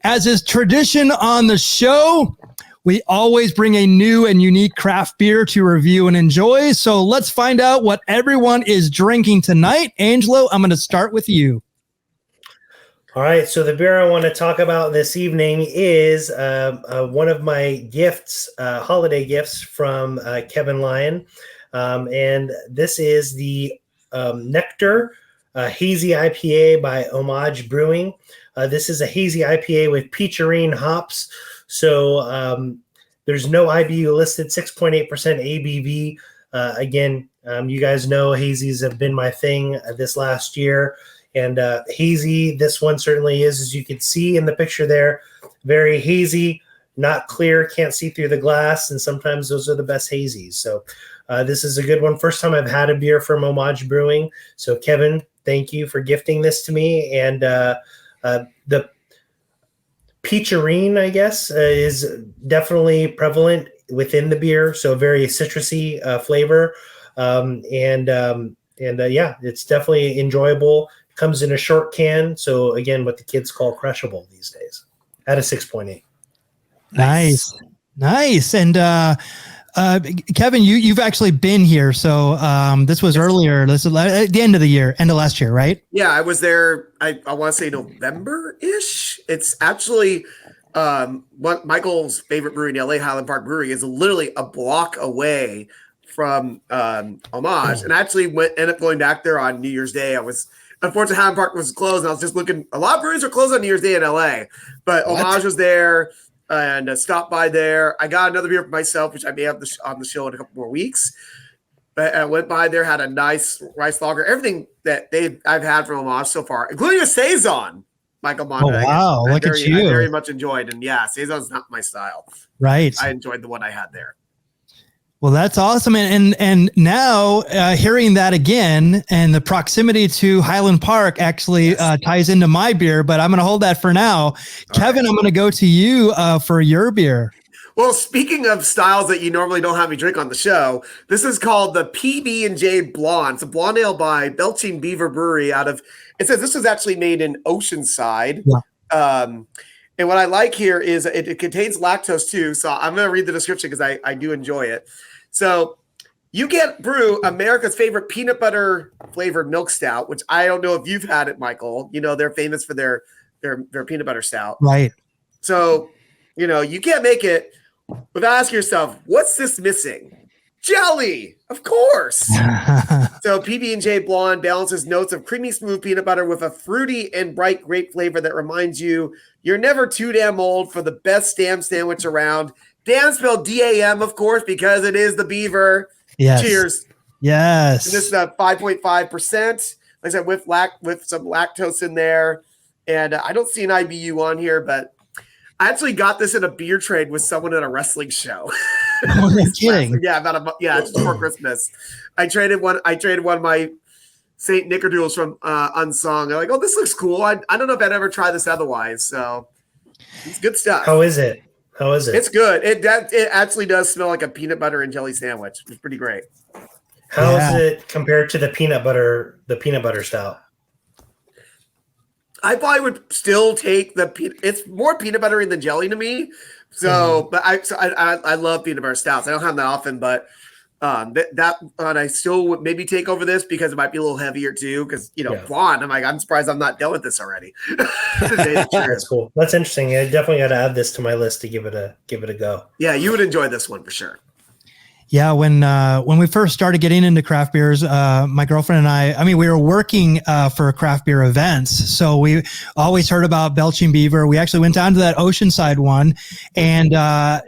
As is tradition on the show, we always bring a new and unique craft beer to review and enjoy. So let's find out what everyone is drinking tonight. Angelo, I'm going to start with you. All right, so the beer I want to talk about this evening is one of my gifts, holiday gifts from Kevin Lyon. And this is the Nectar Hazy IPA by Homage Brewing. This is a hazy IPA with peacherine hops. So there's no IBU listed, 6.8% ABV. Again, you guys know hazies have been my thing this last year. And hazy, this one certainly is, as you can see in the picture there, very hazy, not clear, can't see through the glass. And sometimes those are the best hazies. So this is a good one. First time I've had a beer from Homage Brewing. So Kevin, thank you for gifting this to me. And the peacherine, I guess, is definitely prevalent within the beer. So very citrusy flavor. Yeah, it's definitely enjoyable. Comes in a short can. So again, what the kids call crushable these days at a 6.8. Nice. And Kevin, you've actually been here. So this was earlier. This is at the end of the year, end of last year, right? Yeah, I was there. I want to say November-ish. It's actually Michael's favorite brewery in LA, Highland Park Brewery, is literally a block away from Homage. And I actually ended up going back there on New Year's Day. Unfortunately, Highland Park was closed, and I was just looking. A lot of breweries are closed on New Year's Day in LA, but Homage was there, and stopped by there. I got another beer for myself, which I may have on the show in a couple more weeks. But I went by there, had a nice rice lager, everything that I've had from Homage so far, including a Saison. Michael Mondragon. Oh, wow, look at you! I very much enjoyed, and yeah, Saison's not my style. Right. I enjoyed the one I had there. Well, that's awesome. And now hearing that again, and the proximity to Highland Park actually ties into my beer, but I'm going to hold that for now. Kevin, right. I'm going to go to you for your beer. Well, speaking of styles that you normally don't have me drink on the show, this is called the PB&J Blonde. It's a blonde ale by Belching Beaver Brewery it says this was actually made in Oceanside. Yeah. And what I like here is it contains lactose too. So I'm going to read the description because I do enjoy it. So you get brew America's favorite peanut butter flavored milk stout, which I don't know if you've had it, Michael. You know, they're famous for their peanut butter stout. Right. So, you can't make it without asking yourself, what's this missing? Jelly, of course. So PB&J Blonde balances notes of creamy smooth peanut butter with a fruity and bright grape flavor that reminds you you're never too damn old for the best damn sandwich around. Damn spelled D-A-M, of course, because it is the Beaver. Yes. Cheers. Yes. And this is 5.5%. Like I said, with some lactose in there. And I don't see an IBU on here, but I actually got this in a beer trade with someone at a wrestling show. Oh, no kidding. Yeah, just before Christmas. I traded one of my St. Nickerdoodles from Unsung. I'm like, oh, this looks cool. I don't know if I'd ever try this otherwise. So it's good stuff. How is it? It's good. It actually does smell like a peanut butter and jelly sandwich. It's pretty great. How is it compared to the peanut butter stout? I probably would still take it's more peanut buttery than jelly to me. So, but I love peanut butter stouts. I don't have that often, but that one I still would maybe take over this because it might be a little heavier too. Because blonde, I'm surprised I'm not done with this already. That's cool. That's interesting. I definitely got to add this to my list to give it a go. Yeah, you would enjoy this one for sure. Yeah, when we first started getting into craft beers, my girlfriend and I we were working for craft beer events, so we always heard about Belching Beaver. We actually went down to that Oceanside one and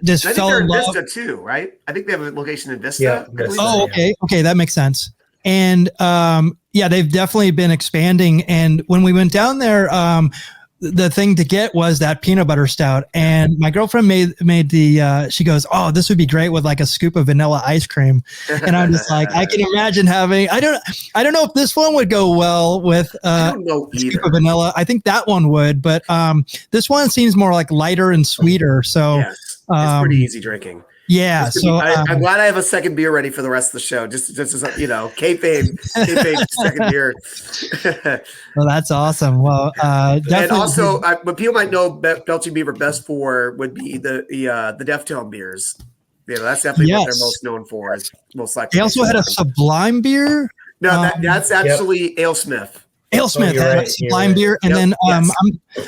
just fell in love. Vista too, right? I think they have a location in Vista. Yeah. Oh, okay, that makes sense. And they've definitely been expanding. And when we went down there, the thing to get was that peanut butter stout, and my girlfriend made she goes, oh, this would be great with like a scoop of vanilla ice cream. And I'm just like, I can imagine having, I don't know if this one would go well with a scoop of vanilla. I think that one would, but this one seems more like lighter and sweeter. So yes, it's pretty easy drinking. Yeah. So I'm glad I have a second beer ready for the rest of the show. Just as kayfabe second beer. well, that's awesome. Well, definitely. And also, what people might know Belching Beaver best for would be the Deftone beers. That's definitely what they're most known for. Is most likely. They also had a Sublime beer. No, that's actually AleSmith. AleSmith had a Sublime beer, and then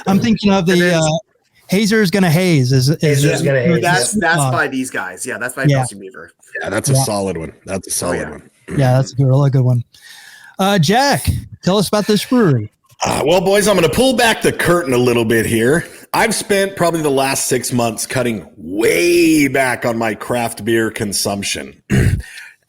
I'm thinking of the Hazer's Gonna Haze. Hazer's Gonna Haze. That's by these guys. Yeah, that's by Belching Beaver. Yeah, that's a solid one. That's a solid one. Yeah, that's a really good one. Jack, tell us about this brewery. Well, boys, I'm going to pull back the curtain a little bit here. I've spent probably the last 6 months cutting way back on my craft beer consumption.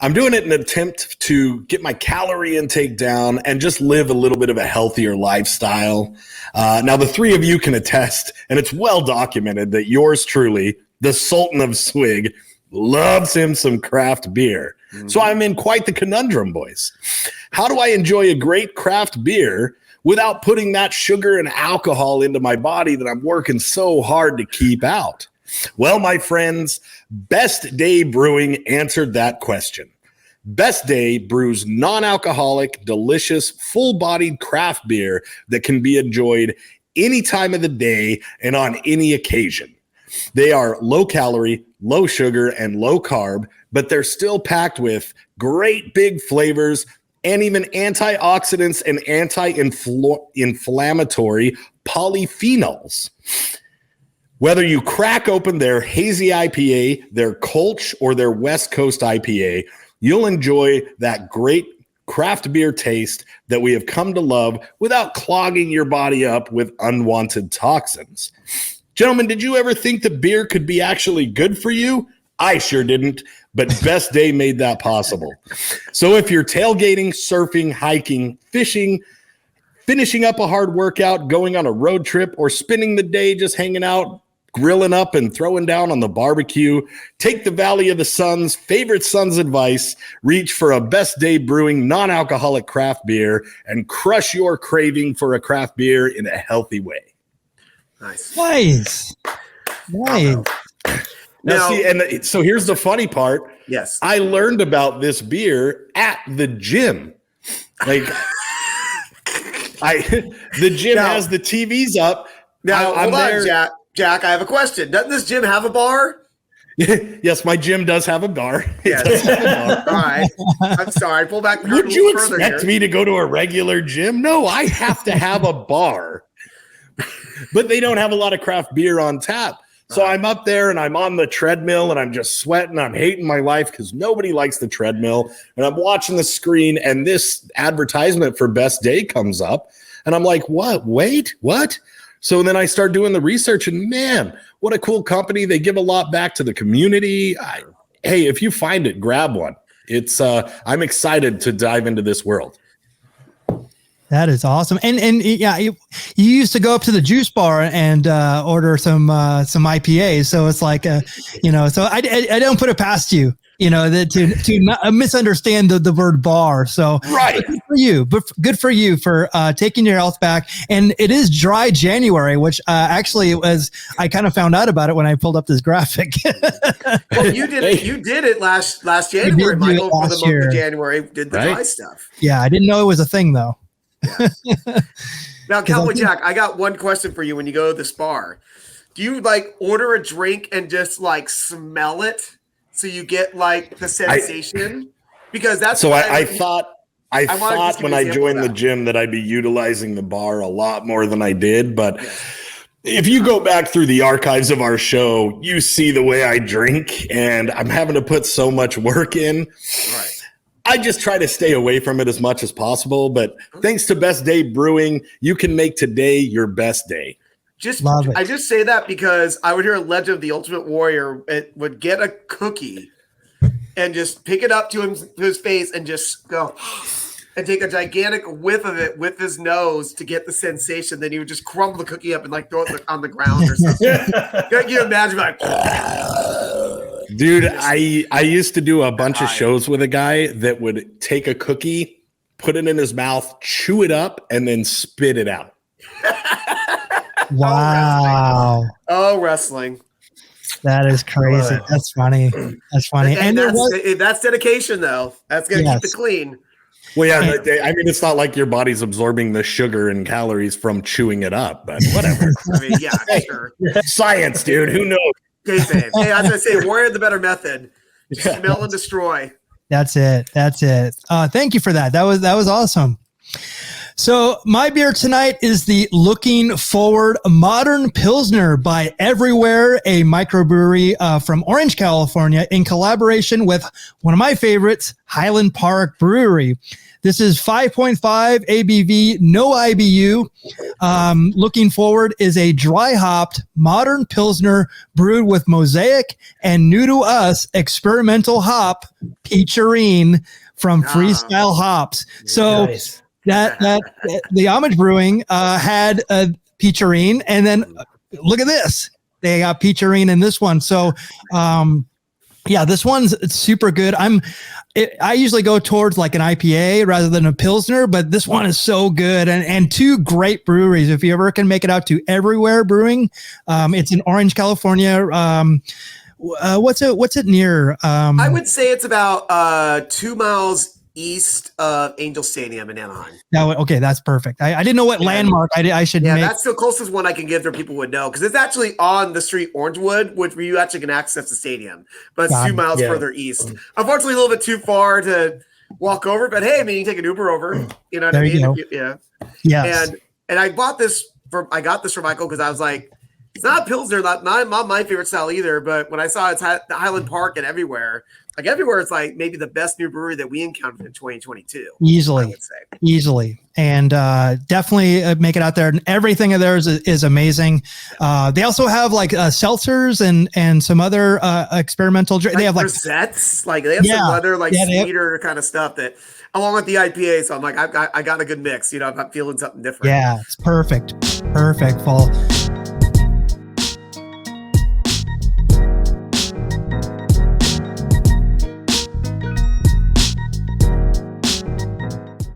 I'm doing it in an attempt to get my calorie intake down and just live a little bit of a healthier lifestyle. Now, the three of you can attest, and it's well documented that yours truly, the Sultan of Swig, loves him some craft beer. Mm-hmm. So I'm in quite the conundrum, boys. How do I enjoy a great craft beer without putting that sugar and alcohol into my body that I'm working so hard to keep out? Well, my friends, Best Day Brewing answered that question. Best Day brews non-alcoholic, delicious, full-bodied craft beer that can be enjoyed any time of the day and on any occasion. They are low-calorie, low sugar, and low carb, but they're still packed with great big flavors and even antioxidants and anti-inflammatory polyphenols. Whether you crack open their hazy IPA, their Kolsch, or their West Coast IPA, you'll enjoy that great craft beer taste that we have come to love without clogging your body up with unwanted toxins. Gentlemen, did you ever think that beer could be actually good for you? I sure didn't, but Best Day made that possible. So if you're tailgating, surfing, hiking, fishing, finishing up a hard workout, going on a road trip, or spending the day just hanging out, grilling up and throwing down on the barbecue, take the Valley of the Sun's favorite son's advice, reach for a Best Day Brewing non-alcoholic craft beer, and crush your craving for a craft beer in a healthy way. Nice. Now, see, and so here's the funny part. Yes. I learned about this beer at the gym. Like, the gym has the TVs up. Now, hold on, Jack. Jack, I have a question. Doesn't this gym have a bar? Yes, my gym does have a bar. Yes. All right. I'm sorry. Pull back the curtain. Would you expect me to go to a regular gym? No, I have to have a bar. But they don't have a lot of craft beer on tap. So I'm up there and I'm on the treadmill and I'm just sweating. I'm hating my life because nobody likes the treadmill. And I'm watching the screen and this advertisement for Best Day comes up. And I'm like, what? Wait, what? So then I start doing the research and man, what a cool company. They give a lot back to the community. Hey, if you find it, grab one. It's I'm excited to dive into this world. That is awesome. And yeah, you used to go up to the juice bar and order some IPAs. So it's like, so I don't put it past you, that to not misunderstand the word bar. So right. Good for you, but good for you for taking your health back. And it is dry January, which actually was, I kind of found out about it when I pulled up this graphic. Well, you did it last January, Michael, for the month of January, did the dry stuff. Yeah. I didn't know it was a thing though. Yeah. Now, Cowboy Jack, I got one question for you. When you go to this bar, do you order a drink and just smell it so you get the sensation? Because that's so I thought when I joined the gym that I'd be utilizing the bar a lot more than I did, but if you go back through the archives of our show, you see the way I drink, and I'm having to put so much work in. Right. I just try to stay away from it as much as possible, but thanks to Best Day Brewing, you can make today your best day. I just say that because I would hear a Legend of the Ultimate Warrior would get a cookie and just pick it up to his face and just go and take a gigantic whiff of it with his nose to get the sensation. Then he would just crumble the cookie up and throw it on the ground or something. Can you imagine Dude, I used to do a bunch of shows with a guy that would take a cookie, put it in his mouth, chew it up, and then spit it out. Wow. Oh, wrestling. That is crazy. That's funny. That's funny. And that's dedication, though. That's going to keep it clean. Well, yeah, I mean, it's not like your body's absorbing the sugar and calories from chewing it up, but whatever. I mean, yeah, sure. Science, dude. Who knows? Hey, I was going to say, warrior the better method. Smell and destroy. That's it. Thank you for that. That was awesome. So my beer tonight is the Looking Forward Modern Pilsner by Everywhere, a microbrewery from Orange, California, in collaboration with one of my favorites, Highland Park Brewery. This is 5.5 ABV, no IBU. Looking Forward is a dry hopped modern pilsner brewed with Mosaic and new to us experimental hop Peacherine from Freestyle Hops. So Nice. that the Homage Brewing had a Peacherine, and then look at this, they got Peacherine in this one. So this one's super good. I usually go towards like an IPA rather than a Pilsner, but this one is so good. And two great breweries. If you ever can make it out to Everywhere Brewing, it's in Orange, California. What's it near? I would say it's about 2 miles east of Angel Stadium in Anaheim. Okay, that's perfect. I didn't know what landmark I should make. That's the closest one I can give that people would know, because it's actually on the street Orangewood, which you actually can access the stadium, but it's 2 miles further east. Unfortunately, a little bit too far to walk over, but hey, I mean, you can take an Uber over. You know what I mean? Yeah. Yes. And I got this for Michael because I was like, it's not Pilsner, not my favorite style either. But when I saw it's the Highland Park and Everywhere, it's like maybe the best new brewery that we encountered in 2022. Easily, I would say. Easily. And definitely make it out there. And everything of theirs is amazing. They also have like seltzers and some other experimental drinks. They have like rosettes, like they have some other sweeter kind of stuff that, along with the IPA. So I'm like, I got a good mix. You know, I'm feeling something different. Yeah, it's perfect. Perfect, Paul.